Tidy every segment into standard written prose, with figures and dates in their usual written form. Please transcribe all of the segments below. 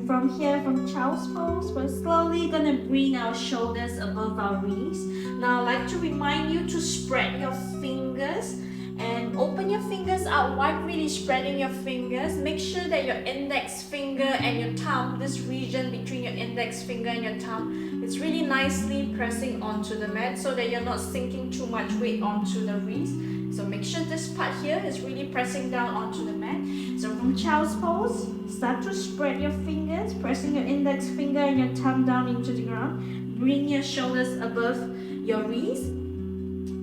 from here, from child's pose, we're slowly gonna bring our shoulders above our knees. Now I'd like to remind you to spread your fingers and open your fingers out wide, really spreading your fingers. Make sure that your index finger and your thumb, this region between your index finger and your thumb, is really nicely pressing onto the mat so that you're not sinking too much weight onto the wrist. So make sure this part here is really pressing down onto the mat. So from child's pose, start to spread your fingers, pressing your index finger and your thumb down into the ground. Bring your shoulders above your wrist,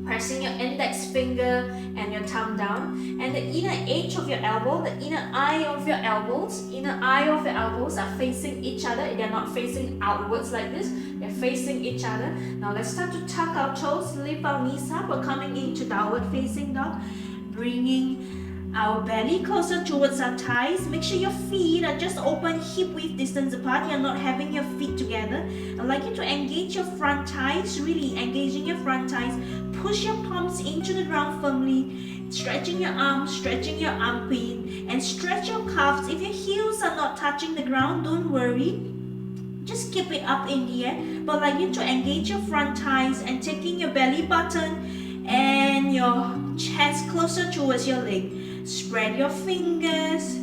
pressing your index finger and your thumb down, and the inner edge of your elbow, the inner eye of your elbows, are facing each other. They're not facing outwards like this, they're facing each other. Now let's start to tuck our toes, lift our knees up. We're coming into downward facing dog, bringing our belly closer towards our thighs. Make sure your feet are just open hip width distance apart. You're not having your feet together. I'd like you to engage your front thighs, really engaging your front thighs. Push your palms into the ground firmly, stretching your arms, stretching your armpit, and stretch your calves. If your heels are not touching the ground, don't worry. Just keep it up in the air. But I'd like you to engage your front thighs and taking your belly button and your chest closer towards your leg. Spread your fingers,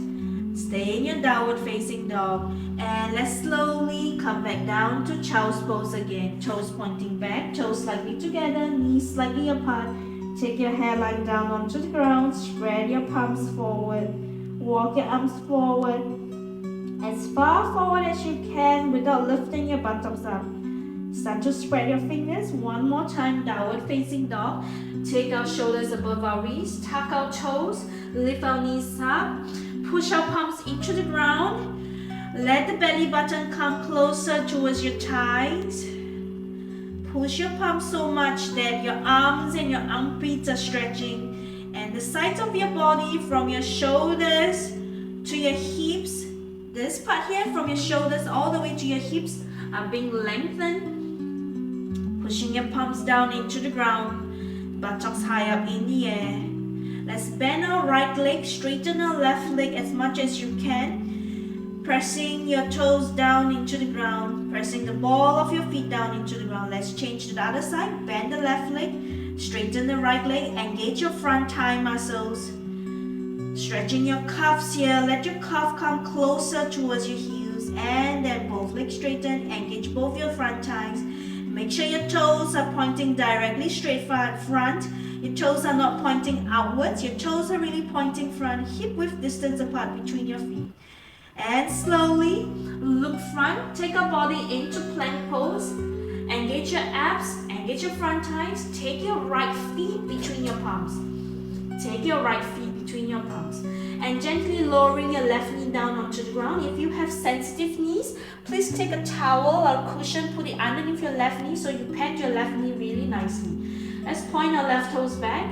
stay in your downward facing dog, and let's slowly come back down to child's pose again. Toes pointing back, toes slightly together, knees slightly apart. Take your hairline down onto the ground, spread your palms forward, walk your arms forward, as far forward as you can without lifting your buttocks up. Start to spread your fingers. One more time, downward facing dog. Take our shoulders above our wrists, tuck our toes, lift our knees up, push our palms into the ground. Let the belly button come closer towards your thighs. Push your palms so much that your arms and your armpits are stretching, and the sides of your body from your shoulders to your hips, this part here from your shoulders all the way to your hips are being lengthened. Pushing your palms down into the ground, buttocks high up in the air. Let's bend our right leg, straighten our left leg as much as you can. Pressing your toes down into the ground, pressing the ball of your feet down into the ground. Let's change to the other side. Bend the left leg, straighten the right leg, engage your front thigh muscles. Stretching your calves here, let your calf come closer towards your heels, and then both legs straighten, engage both your front thighs. Make sure your toes are pointing directly straight front. Your toes are not pointing outwards, your toes are really pointing front, hip width distance apart between your feet. And slowly look front, take our body into plank pose. Engage your abs, engage your front thighs. Take your right feet between your palms. Take your right feet between your palms. And gently lowering your left knee down onto the ground. If you have sensitive knees, please take a towel or cushion, put it underneath your left knee so you pad your left knee really nicely. Let's point our left toes back.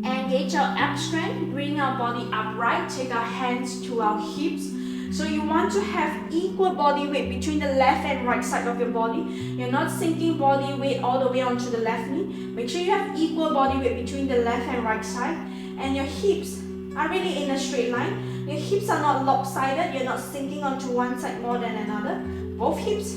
Engage our ab strength, bring our body upright, take our hands to our hips. So you want to have equal body weight between the left and right side of your body. You're not sinking body weight all the way onto the left knee. Make sure you have equal body weight between the left and right side. And your hips are really in a straight line. Your hips are not lopsided. You're not sinking onto one side more than another. Both hips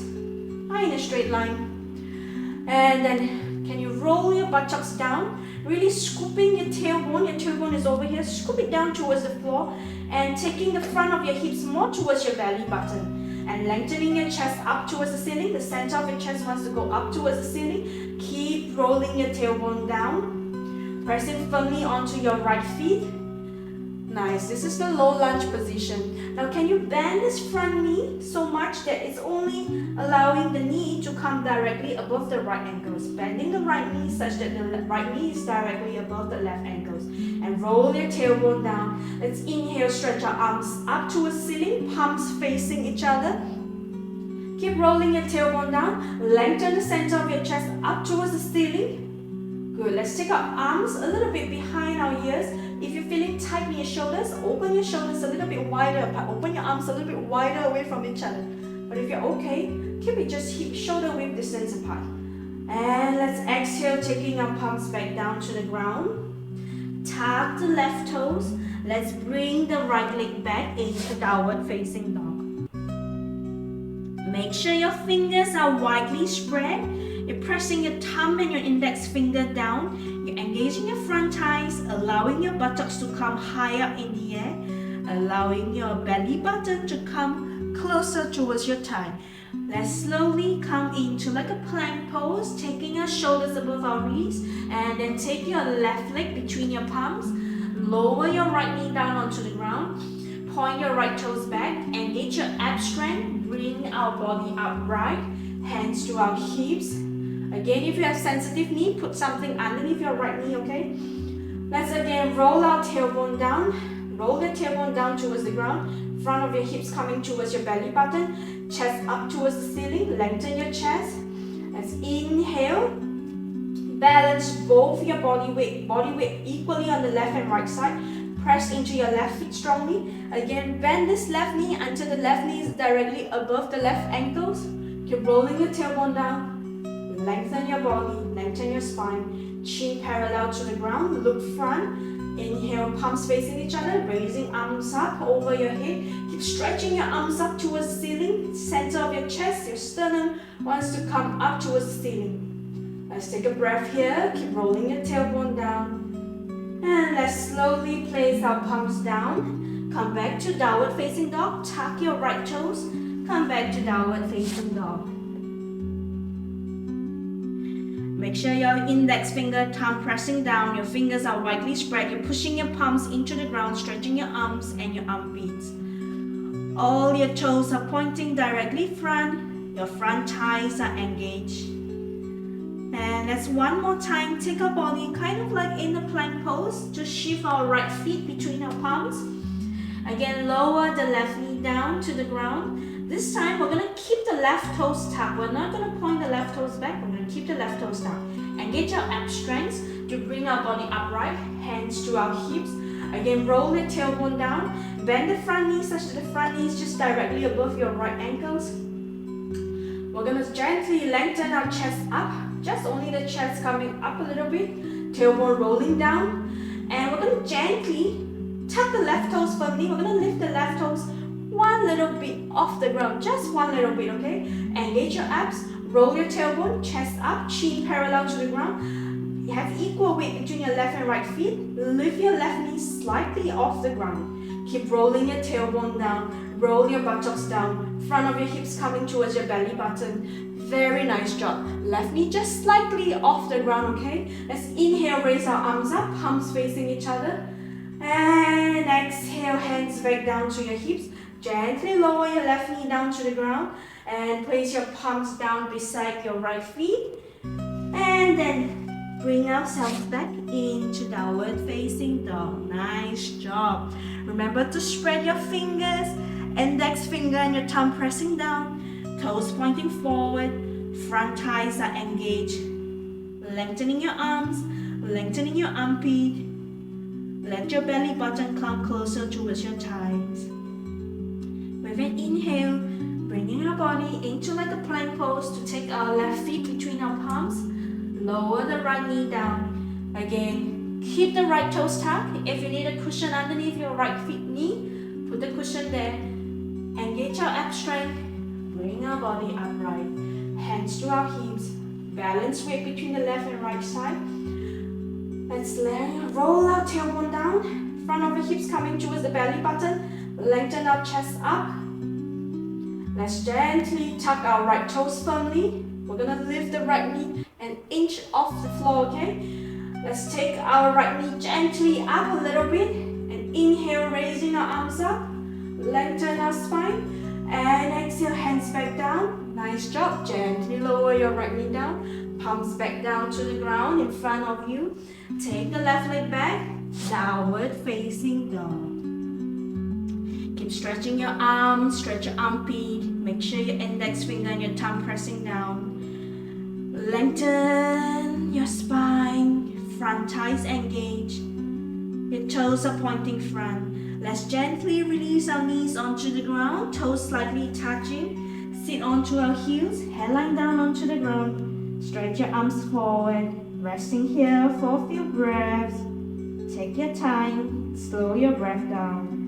are in a straight line. And then can you roll your buttocks down? Really scooping your tailbone is over here. Scoop it down towards the floor and taking the front of your hips more towards your belly button. And lengthening your chest up towards the ceiling. The center of your chest wants to go up towards the ceiling. Keep rolling your tailbone down. Pressing firmly onto your right feet. Nice. This is the low lunge position. Now can you bend this front knee so much that it's only allowing the knee to come directly above the right ankles. Bending the right knee such that the right knee is directly above the left ankles. And roll your tailbone down. Let's inhale, stretch our arms up towards the ceiling, palms facing each other. Keep rolling your tailbone down. Lengthen the center of your chest up towards the ceiling. Good. Let's take our arms a little bit behind our ears. If you're feeling tight in your shoulders, open your shoulders a little bit wider apart. Open your arms a little bit wider away from each other. But if you're okay, keep it just hip shoulder width distance apart. And let's exhale, taking our palms back down to the ground. Tuck the left toes. Let's bring the right leg back into downward facing dog. Make sure your fingers are widely spread. You're pressing your thumb and your index finger down. You're engaging your front thighs, allowing your buttocks to come higher in the air, allowing your belly button to come closer towards your thigh. Let's slowly come into like a plank pose, taking our shoulders above our knees, and then take your left leg between your palms. Lower your right knee down onto the ground. Point your right toes back. Engage your ab strength. Bring our body upright. Hands to our hips. Again, if you have sensitive knee, put something underneath your right knee, okay? Let's again roll our tailbone down. Roll the tailbone down towards the ground. Front of your hips coming towards your belly button. Chest up towards the ceiling. Lengthen your chest. Let's inhale. Balance both your body weight equally on the left and right side. Press into your left feet strongly. Again, bend this left knee until the left knee is directly above the left ankles. Keep rolling your tailbone down. Lengthen your body, lengthen your spine. Chin parallel to the ground, look front. Inhale, palms facing each other, raising arms up over your head. Keep stretching your arms up towards the ceiling. Center of your chest, your sternum wants to come up towards the ceiling. Let's take a breath here. Keep rolling your tailbone down. And let's slowly place our palms down. Come back to downward facing dog. Tuck your right toes. Come back to downward facing dog. Make sure your index finger, thumb pressing down. Your fingers are widely spread. You're pushing your palms into the ground, stretching your arms and your armpits. All your toes are pointing directly front. Your front thighs are engaged. And let's one more time take our body kind of like in the plank pose. Just shift our right feet between our palms. Again, lower the left knee down to the ground. This time we're going to keep the left toes tucked. We're not going to point the left toes back. We're going to keep the left toes tucked. Engage our ab strength to bring our body upright. Hands to our hips. Again, roll the tailbone down. Bend the front knee such that the front knee is just directly above your right ankles. We're going to gently lengthen our chest up. Just only the chest coming up a little bit. Tailbone rolling down. And we're going to gently tuck the left toes firmly. We're going to lift the left toes one little bit off the ground. Just one little bit, okay? Engage your abs. Roll your tailbone. Chest up. Chin parallel to the ground. You have equal weight between your left and right feet. Lift your left knee slightly off the ground. Keep rolling your tailbone down. Roll your buttocks down. Front of your hips coming towards your belly button. Very nice job. Left knee just slightly off the ground, okay? Let's inhale, raise our arms up, palms facing each other. And exhale, hands back down to your hips. Gently lower your left knee down to the ground. And place your palms down beside your right feet. And then bring ourselves back into downward facing dog. Nice job. Remember to spread your fingers, index finger and your thumb pressing down. Toes pointing forward, front thighs are engaged. Lengthening your arms, lengthening your armpit. Let your belly button come closer towards your thighs. With an inhale, bringing our body into like a plank pose to take our left feet between our palms. Lower the right knee down. Again, keep the right toes tucked. If you need a cushion underneath your right feet knee, put the cushion there. Engage our ab strength. Bring our body upright. Hands to our hips. Balance weight between the left and right side. Let's roll our tailbone down. Front of the hips coming towards the belly button. Lengthen our chest up. Let's gently tuck our right toes firmly. We're going to lift the right knee an inch off the floor, okay? Let's take our right knee gently up a little bit. And inhale, raising our arms up. Lengthen our spine. And exhale, hands back down. Nice job. Gently lower your right knee down. Palms back down to the ground in front of you. Take the left leg back. Downward facing dog. Keep stretching your arms, stretch your armpit. Make sure your index finger and your thumb pressing down. Lengthen your spine. Front thighs engaged. Your toes are pointing front. Let's gently release our knees onto the ground, toes slightly touching. Sit onto our heels, headline down onto the ground. Stretch your arms forward, resting here for a few breaths. Take your time, slow your breath down.